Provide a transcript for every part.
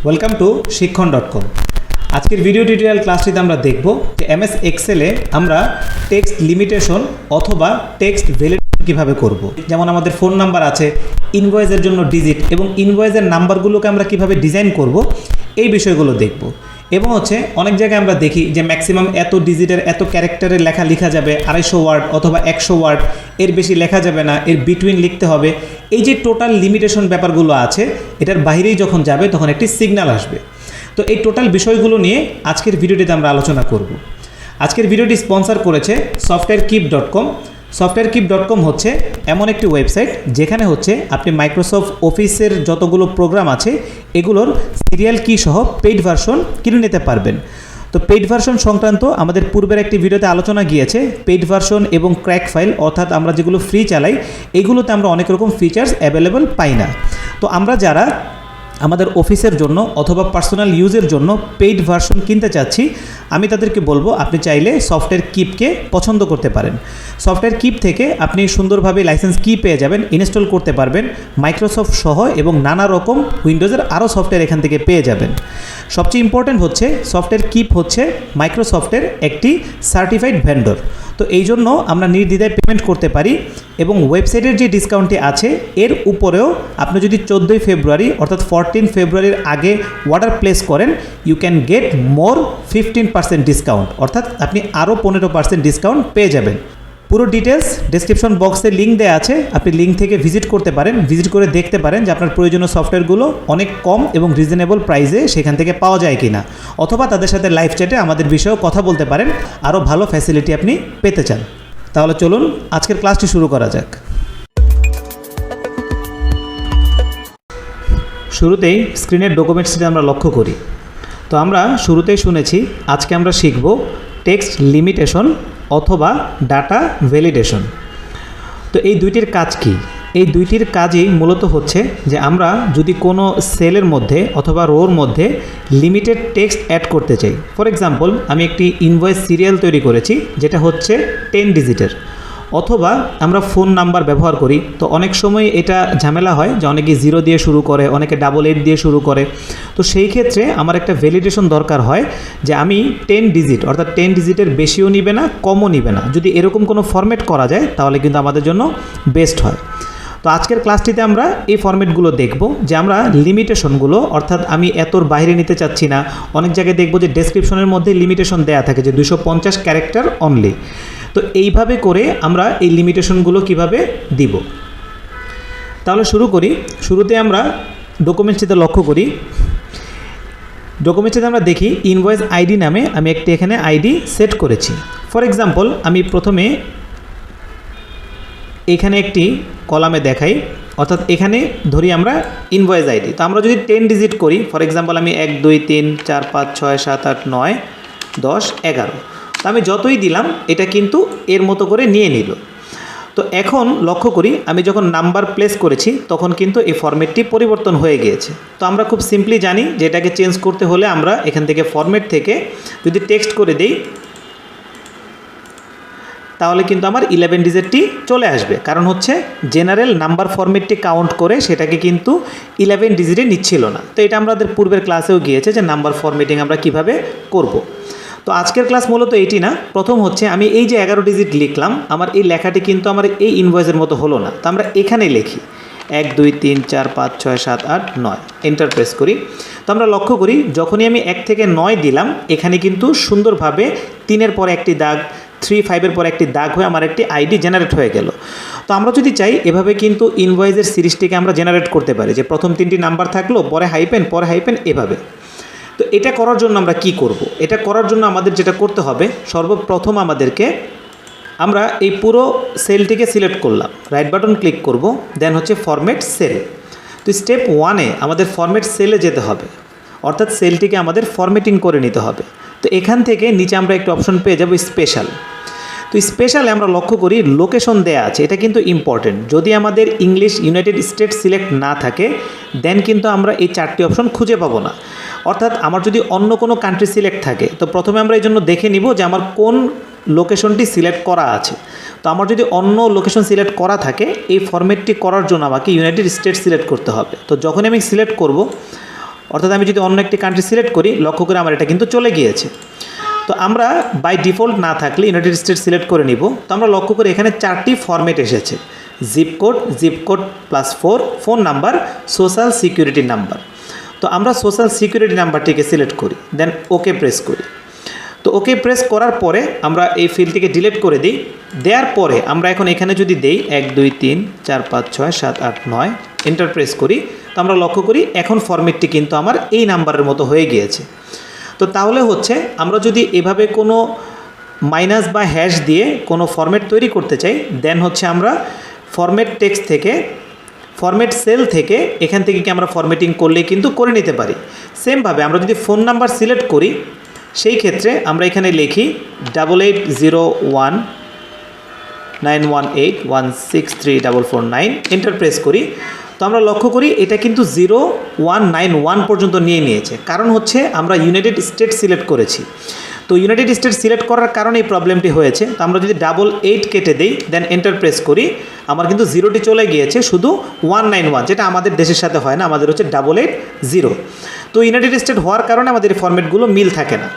Welcome to Sikkhon.com। আজকের video tutorial ক্লাসটিতে আমরা দেখব যে এমএস এক্সেলে আমরা টেক্সট লিমিটেশন অথবা টেক্সট ভ্যালিডেশন কিভাবে করব। যেমন আমাদের ফোন নাম্বার আছে, ইনভয়েসের জন্য ডিজিট এবং ইনভয়েসের নাম্বারগুলোকে আমরা কিভাবে ডিজাইন করব এই বিষয়গুলো দেখব। এবং অনেক জায়গায় আমরা দেখি যে ম্যাক্সিমাম এত ডিজিটের এত ক্যারেক্টারের লেখা যাবে 250 ওয়ার্ড অথবা 100 ওয়ার্ড, এর বেশি লেখা যাবে না, এর বিটুইন লিখতে হবে। এই যে টোটাল লিমিটেশন ব্যাপারগুলো আছে, এটার বাইরেই যখন যাবে তখন একটি সিগন্যাল আসবে। তো এই টোটাল বিষয়গুলো নিয়ে আজকের ভিডিওটিতে আমরা আলোচনা করব। আজকের ভিডিওটি স্পন্সর করেছে softwarekeep.com। softwarekeep.com হচ্ছে এমন একটি ওয়েবসাইট যেখানে আপনি মাইক্রোসফট অফিসের যতগুলো প্রোগ্রাম আছে এগুলোর সিরিয়াল কি সহ পেইড ভার্সন কিনে নিতে পারবেন। তো পেইড ভার্সন সংক্রান্ত আমাদের পূর্বের একটি ভিডিওতে আলোচনা গিয়েছে। পেইড ভার্সন এবং ক্র্যাক ফাইল অর্থাৎ আমরা যেগুলো ফ্রি চালাই এগুলোতে আমরা অনেক রকম ফিচার্স অ্যাভেলেবল পাই না। তো আমরা যারা আমাদের অফিসের জন্য অথবা পার্সোনাল ইউজের জন্য পেইড ভার্সন কিনতে চাচ্ছি, আমি তাদেরকে বলবো আপনি চাইলে সফটওয়্যার কিপকে পছন্দ করতে পারেন। সফটওয়্যার কিপ থেকে আপনি সুন্দরভাবে লাইসেন্স কি পেয়ে যাবেন, ইনস্টল করতে পারবেন মাইক্রোসফট সহ, এবং নানা রকম উইন্ডোজের আরও সফটওয়্যার এখান থেকে পেয়ে যাবেন। সবচেয়ে ইম্পর্ট্যান্ট সফটওয়্যার কিপ মাইক্রোসফটের একটি সার্টিফাইড ভেন্ডর। তো এই জন্য আমরা নির্দ্বিধায় পেমেন্ট করতে পারি, এবং ওয়েবসাইটের যে ডিসকাউন্টটি আছে এর উপরেও আপনি যদি 14 ফেব্রুয়ারি অর্থাৎ 14 ফেব্রুয়ারির আগে অর্ডার প্লেস করেন, you can get more 15% discount, অর্থাৎ আপনি আরও 15% ডিসকাউন্ট পেয়ে যাবেন। পুরো ডিটেলস ডেসক্রিপশন বক্সে লিঙ্ক দেওয়া আছে, আপনি লিঙ্ক থেকে ভিজিট করতে পারেন, ভিজিট করে দেখতে পারেন যে আপনার প্রয়োজনীয় সফটওয়্যারগুলো অনেক কম এবং রিজনেবল প্রাইসে সেখান থেকে পাওয়া যায় কিনা, অথবা তাদের সাথে লাইভ চ্যাটে আমাদের বিষয়েও কথা বলতে পারেন, আরও ভালো ফ্যাসিলিটি আপনি পেতে চান। তাহলে চলুন আজকের ক্লাসটি শুরু করা যাক। শুরুতেই স্ক্রিনের ডকুমেন্টসটি আমরা লক্ষ্য করি। তো আমরা শুরুতেই শুনেছি আজকে আমরা শিখব টেক্সট লিমিটেশন অথবা ডাটা ভ্যালিডেশন। তো এই দুইটির কাজ কি? এই দুইটির কাজই মূলত যে আমরা যদি কোনো সেলের মধ্যে অথবা রোর মধ্যে লিমিটেড টেক্সট অ্যাড করতে চাই। ফর এক্সাম্পল, আমি একটি ইনভয়েস সিরিয়াল তৈরি করেছি যেটা 10 ডিজিটের, অথবা আমরা ফোন নাম্বার ব্যবহার করি। তো অনেক সময় এটা ঝামেলা হয় যে অনেকে 0 দিয়ে শুরু করে, অনেকে 88 দিয়ে শুরু করে। তো সেই ক্ষেত্রে আমার একটা ভ্যালিডেশন দরকার হয় যে আমি 10 ডিজিট অর্থাৎ 10 ডিজিটের বেশিও নিবে না, কমও নিবে না। যদি এরকম কোনো ফরম্যাট করা যায় তাহলে কিন্তু আমাদের জন্য বেস্ট হয়। তো আজকের ক্লাসটিতে আমরা এই ফরম্যাটগুলো দেখব, যে আমরা লিমিটেশনগুলো অর্থাৎ আমি এতর বাইরে নিতে চাচ্ছি না। অনেক জায়গায় দেখব যে ডেসক্রিপশনের মধ্যে লিমিটেশন দেয়া থাকে যে 250 ক্যারেক্টার অনলি। তো এইভাবে করে আমরা এই লিমিটেশনগুলো কিভাবে দিব। তাহলে শুরু করি। শুরুতে আমরা ডকুমেন্টসটিতে লক্ষ্য করি। ডকুমেন্টসটিতে আমরা দেখি ইনভয়েস আইডি নামে আমি একটি এখানে আইডি সেট করেছি। ফর এক্সাম্পল, আমি প্রথমে এখানে একটি কলামে দেখাই, অর্থাৎ এখানে ধরি আমরা ইনভয়েস আইডি। তো আমরা যদি 10 ডিজিট করি, ফর এক্সাম্পল আমি 1 2 3 4 5 6 7 8 9 10 11, তো আমি যতই দিলাম এটা কিন্তু এর মতো করে নিয়ে নিল। তো এখন লক্ষ্য করি আমি যখন নাম্বার প্লেস করেছি তখন কিন্তু এই ফরম্যাটটি পরিবর্তন হয়ে গিয়েছে। তো আমরা খুব সিম্পলি জানি যে এটাকে চেঞ্জ করতে হলে আমরা এখান থেকে ফরম্যাট থেকে যদি টেক্সট করে দেই তাহলে কিন্তু আমার 11 ডিজিটটি চলে আসবে, কারণ জেনারেল নাম্বার ফরম্যাটটি কাউন্ট করে সেটাকে কিন্তু 11 ডিজিটে নিচ্ছিল না। তো এটা আমাদের পূর্বের ক্লাসেও গিয়েছে যে নাম্বার ফরম্যাটিং আমরা কিভাবে করব। তো আজকের ক্লাস মূলত এটি না। প্রথম আমি এই যে 11 ডিজিট লিখলাম, আমার এই লেখাটি কিন্তু আমার এই ইনভয়েসের মতো হলো না। তো আমরা এখানে লিখি 1 2 3 4 5 6 7 8 9, এন্টার প্রেস করি। তো আমরা লক্ষ্য করি যখনই আমি 1 থেকে 9 দিলাম এখানে কিন্তু সুন্দরভাবে 3-এর পরে একটি দাগ, 3 5-এর পরে একটি দাগ হয়ে আমার একটি আইডি জেনারেট হয়ে গেল। তো আমরা যদি চাই এভাবে কিন্তু ইনভয়েসের সিরিজটিকে আমরা জেনারেট করতে পারি, যে প্রথম 3টি নাম্বার থাকলো, পরে হাইপেন এভাবে। তো এটা করার জন্য আমরা কি করব? এটা করার জন্য আমাদের যেটা করতে হবে, সর্বপ্রথম আমাদেরকে আমরা এই পুরো সেলটিকে সিলেক্ট করলাম, রাইট বাটন ক্লিক করব, দেন ফরম্যাট সেল। তো স্টেপ 1-এ আমাদের ফরম্যাট সেলে যেতে হবে, অর্থাৎ সেলটিকে আমাদের ফরম্যাটিং করে নিতে হবে। তো এখান থেকে নিচে আমরা একটা অপশন পেয়ে যাব স্পেশাল। তো স্পেশালে আমরা লক্ষ্য করি লোকেশন দেয়া আছে, এটা কিন্তু ইম্পর্টেন্ট। যদি আমাদের ইংলিশ ইউনাইটেড স্টেটস সিলেক্ট না থাকে দেন কিন্তু আমরা এই 4টি অপশন খুঁজে পাবো না। অর্থাৎ আমার যদি অন্য কোনো কান্ট্রি সিলেক্ট থাকে তো প্রথমে আমরা এই জন্য দেখে নিব যে আমার কোন লোকেশনটি সিলেক্ট করা আছে। তো আমার যদি অন্য লোকেশন সিলেক্ট করা থাকে এই ফরম্যাটটি করার জন্য আমাকে ইউনাইটেড স্টেটস সিলেক্ট করতে হবে। তো যখন আমি সিলেক্ট করব অর্থাৎ আমি যদি অন্য একটি কান্ট্রি সিলেক্ট করি, লক্ষ্য করে আমার এটা কিন্তু চলে গিয়েছে। তো আমরা বাই ডিফল্ট না থাকলে ইউনাইটেড স্টেটস সিলেক্ট করে নিব। তো আমরা লক্ষ্য করি এখানে 4টি ফরম্যাট এসেছে, zip code +4, phone number, social security number. তো আমরা সোশ্যাল সিকিউরিটি নাম্বারটিকে সিলেক্ট করি, দেন ওকে প্রেস করি। তো ওকে প্রেস করার পরে আমরা এই ফিল্ডটিকে ডিলিট করে দিই। দেওয়ার পরে আমরা এখন এখানে যদি দেই 1 2 3 4 5 6 7 8 9, এন্টার প্রেস করি, তো আমরা লক্ষ্য করি এখন ফরম্যাটটি কিন্তু আমার এই নাম্বারের মতো হয়ে গিয়েছে। তো তাহলে হচ্ছে আমরা যদি এভাবে কোনো মাইনাস বা হ্যাশ দিয়ে কোনো ফরম্যাট তৈরি করতে চাই, দেন হচ্ছে আমরা ফরম্যাট টেক্সট থেকে, ফরম্যাট সেল থেকে এখান থেকে কি আমরা ফরম্যাটিং করলে কিন্তু করে নিতে পারি। সেমভাবে আমরা যদি ফোন নাম্বার সিলেক্ট করি, সেই ক্ষেত্রে আমরা এখানে লিখি 88019181634449, এন্টার প্রেস করি। তো আমরা লক্ষ্য করি এটা কিন্তু 0191 পর্যন্ত নিয়ে নিয়েছে, কারণ হচ্ছে আমরা ইউনাইটেড স্টেটস সিলেক্ট করেছি। তো ইউনাইটেড স্টেটস সিলেক্ট করার কারণে এই প্রবলেমটি হয়েছে। তো আমরা যদি 88 কেটে দিই, দেন এন্টার প্রেস করি, আমার কিন্তু 0টি চলে গিয়েছে, শুধু 191, যেটা আমাদের দেশের সাথে হয় না, আমাদের হচ্ছে 880। তো ইউনাইটেড স্টেট হওয়ার কারণে আমাদের এই ফরম্যাটগুলো মিল থাকে না।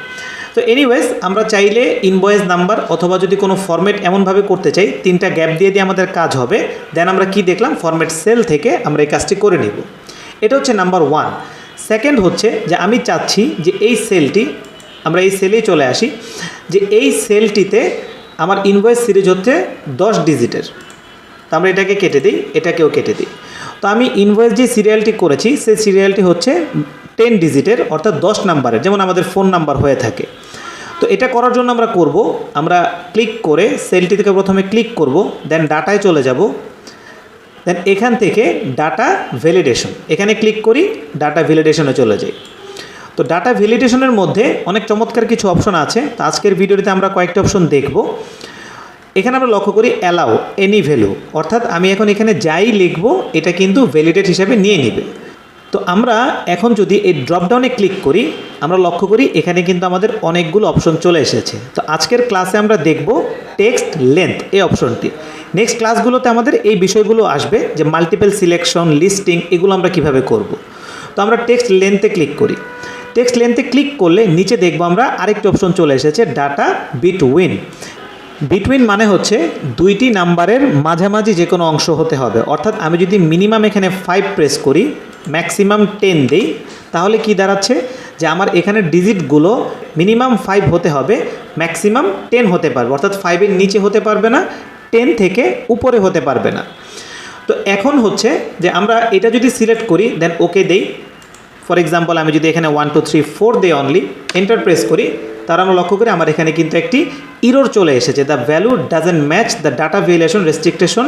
তো এনিওয়েজ আমরা চাইলে ইনভয়েস নাম্বার অথবা যদি কোনো ফরম্যাট এমনভাবে করতে চাই 3টা গ্যাপ দিয়ে দিয়ে আমাদের কাজ হবে। দেন আমরা কি দেখলাম, ফরম্যাট সেল থেকে আমরা এই কাজটি করে নিব। এটা হচ্ছে নাম্বার 1। সেকেন্ড হচ্ছে যে আমি চাচ্ছি যে এই সেলটি, আমরা এই সেলেই চলে আসি, যে এই সেলটিতে আমার ইনভয়েস সিরিজ হচ্ছে 10 ডিজিটের। তো আমরা এটাকে কেটে দিই, এটাকেও কেটে দিই। তো আমি ইনভয়েস যে সিরিয়ালটি করেছি সেই সিরিয়ালটি হচ্ছে 10 ডিজিটের, অর্থাৎ 10 নাম্বারের, যেমন আমাদের ফোন নাম্বার হয়ে থাকে। তো এটা করার জন্য আমরা করব, আমরা ক্লিক করে সেলটি থেকে প্রথমে ক্লিক করব, দেন ডাটায় চলে যাব, দেন এখান থেকে ডাটা ভ্যালিডেশন, এখানে ক্লিক করি, ডাটা ভ্যালিডেশনে চলে যাই। তো ডাটা ভ্যালিডেশনের মধ্যে অনেক চমৎকার কিছু অপশন আছে। তো আজকের ভিডিওতে আমরা কয়েকটা অপশন দেখব। এখানে আমরা লক্ষ্য করি অ্যালাউ এনি ভ্যালু, অর্থাৎ আমি এখন এখানে যাই লিখব এটা কিন্তু ভ্যালিডেট হিসাবে নিয়ে নেবে। তো আমরা এখন যদি এই ড্রপডাউনে ক্লিক করি, আমরা লক্ষ্য করি এখানে কিন্তু আমাদের অনেকগুলো অপশন চলে এসেছে। তো আজকের ক্লাসে আমরা দেখব টেক্সট লেন্থ এই অপশনটি। নেক্সট ক্লাসগুলোতে আমাদের এই বিষয়গুলো আসবে, যে মাল্টিপল সিলেকশন, লিস্টিং, এগুলো আমরা কিভাবে করব। তো আমরা টেক্সট লেন্থে ক্লিক করি। টেক্সট লেন্থে ক্লিক করলে নিচে দেখব আমরা আরেকটি অপশন চলে এসেছে, ডাটা বিটুইন। বিটুইন মানে হচ্ছে 2টি নাম্বারের মাঝামাঝি যে কোনো অংশ হতে হবে। অর্থাৎ আমি যদি মিনিমাম এখানে 5 প্রেস করি, ম্যাক্সিমাম 10 দিই, তাহলে কি দাঁড়াচ্ছে যে আমার এখানে ডিজিটগুলো মিনিমাম 5 হতে হবে, ম্যাক্সিমাম 10 হতে পারবে। অর্থাৎ 5-এর নিচে হতে পারবে না, 10 থেকে উপরে হতে পারবে না। তো এখন হচ্ছে যে আমরা এটা যদি সিলেক্ট করি, দেন ওকে দেই। ফর এক্সাম্পল আমি যদি এখানে 1 2 3 4 দিই অনলি, এন্টার প্রেস করি, তার আমরা লক্ষ্য করি আমার এখানে কিন্তু একটি ইরর চলে এসেছে, the value doesn't match the data validation restriction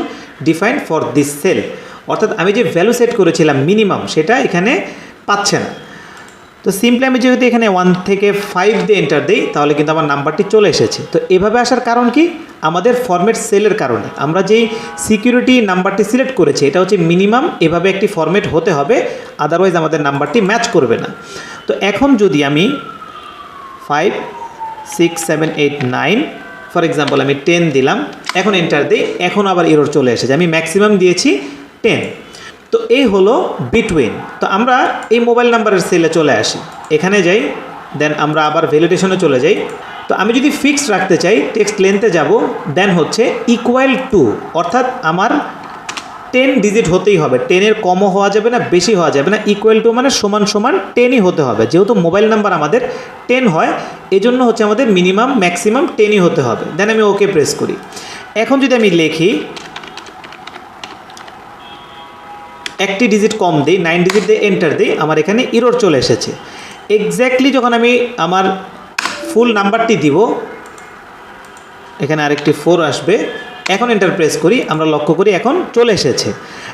defined for this cell. অর্থাৎ আমি যে ভ্যালু সেট করেছিলাম মিনিমাম, সেটা এখানে পাচ্ছে না। তো সিম্পলি আমি যেহেতু এখানে 1 থেকে 5 দিয়ে এন্টার দিই, তাহলে কিন্তু আমার নাম্বারটি চলে এসেছে। তো এভাবে আসার কারণ কি, আমাদের ফরম্যাট সেলের কারণে। আমরা যেই সিকিউরিটি নাম্বারটি সিলেক্ট করেছি এটা হচ্ছে মিনিমাম, এভাবে একটি ফরম্যাট হতে হবে, আদারওয়াইজ আমাদের নাম্বারটি ম্যাচ করবে না। তো এখন যদি আমি 5 6 7 8 9 ফর এক্সাম্পল আমি 10 দিলাম, এখন এন্টার দিই, এখন আবার এরর চলে এসেছে, আমি ম্যাক্সিমাম দিয়েছি 10। তো এই হলো বিটুইন। তো আমরা এই মোবাইল নাম্বারের সেলে চলে আসি, এখানে যাই, দেন আমরা আবার ভ্যালিডেশনে চলে যাই। তো আমি যদি ফিক্সড রাখতে চাই, টেক্সট লেন্থে যাব, দেন হচ্ছে ইকুয়াল টু, অর্থাৎ আমার 10 ডিজিট হতেই হবে, 10-এর কমও হওয়া যাবে না, বেশি হওয়া যাবে না। ইকুয়াল টু মানে সমান সমান 10ই হতে হবে। যেহেতু মোবাইল নাম্বার আমাদের 10 হয়, এজন্য হচ্ছে আমাদের মিনিমাম ম্যাক্সিমাম 10ই হতে হবে। দেন আমি ওকে প্রেস করি। এখন যদি আমি লিখি একটি ডিজিট কম দিই, 9 ডিজিট দিয়ে এন্টার দিই, আমার এখানে ইরর চলে এসেছে। এক্স্যাক্টলি যখন আমি আমার ফুল নাম্বারটি দিব, এখানে আরেকটি 4 আসবে, এখন এন্টার প্রেস করি, আমরা লক্ষ্য করি এখন চলে এসেছে।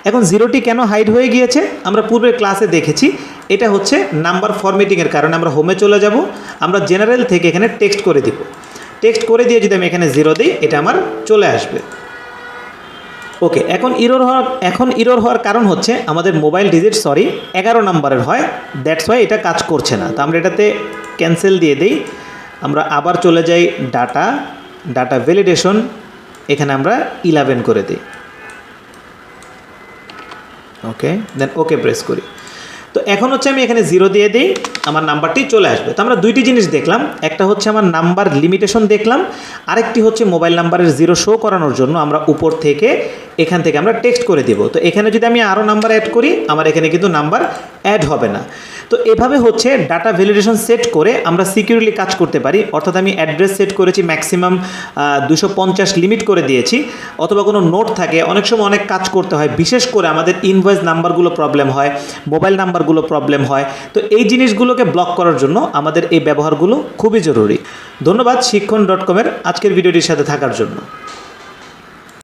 এখন 0টি কেন হাইড হয়ে গিয়েছে, আমরা পূর্বের ক্লাসে দেখেছি, এটা হচ্ছে নাম্বার ফরম্যাটিংয়ের কারণে। আমরা হোমে চলে যাব, আমরা জেনারেল থেকে এখানে টেক্সট করে দিব। টেক্সট করে দিয়ে যদি আমি এখানে 0 দিই, এটা আমার চলে আসবে। ওকে, এখন ইরর হওয়ার কারণ হচ্ছে আমাদের মোবাইল ডিজিট 11 নাম্বারের হয়, দ্যাটস ওয়াই এটা কাজ করছে না। তো আমরা এটাতে ক্যান্সেল দিয়ে দিই, আমরা আবার চলে যাই ডাটা ভ্যালিডেশন, এখানে আমরা 11 করে দিই। ওকে, দেন ওকে প্রেস করি। তো এখন হচ্ছে আমি এখানে 0 দিয়ে দিই, আমার নাম্বারটি চলে আসবে। তো আমরা দুইটি জিনিস দেখলাম, একটা হচ্ছে আমার নাম্বার লিমিটেশন দেখলাম, আরেকটি হচ্ছে মোবাইল নাম্বারের 0 শো করানোর জন্য আমরা উপর থেকে এখান থেকে আমরা টেক্সট করে দিব। তো এখানে যদি আমি আরও নাম্বার অ্যাড করি, আমার এখানে কিন্তু নাম্বার অ্যাড হবে না। তো এভাবে হচ্ছে ডাটা ভ্যালিডেশন সেট করে আমরা সিকিউরলি কাজ করতে পারি। অর্থাৎ আমি অ্যাড্রেস সেট করেছি ম্যাক্সিমাম 250 লিমিট করে দিয়েছি, অথবা কোনো নোট থাকে, অনেক সময় অনেক কাজ করতে হয়, বিশেষ করে আমাদের ইনভয়েস নাম্বারগুলো প্রবলেম হয়, মোবাইল নাম্বারগুলো প্রবলেম হয়। তো এই জিনিসগুলোকে ব্লক করার জন্য আমাদের এই ব্যবহারগুলো খুবই জরুরি। ধন্যবাদ শিক্ষণ.com-এর আজকের ভিডিওটির সাথে থাকার জন্য।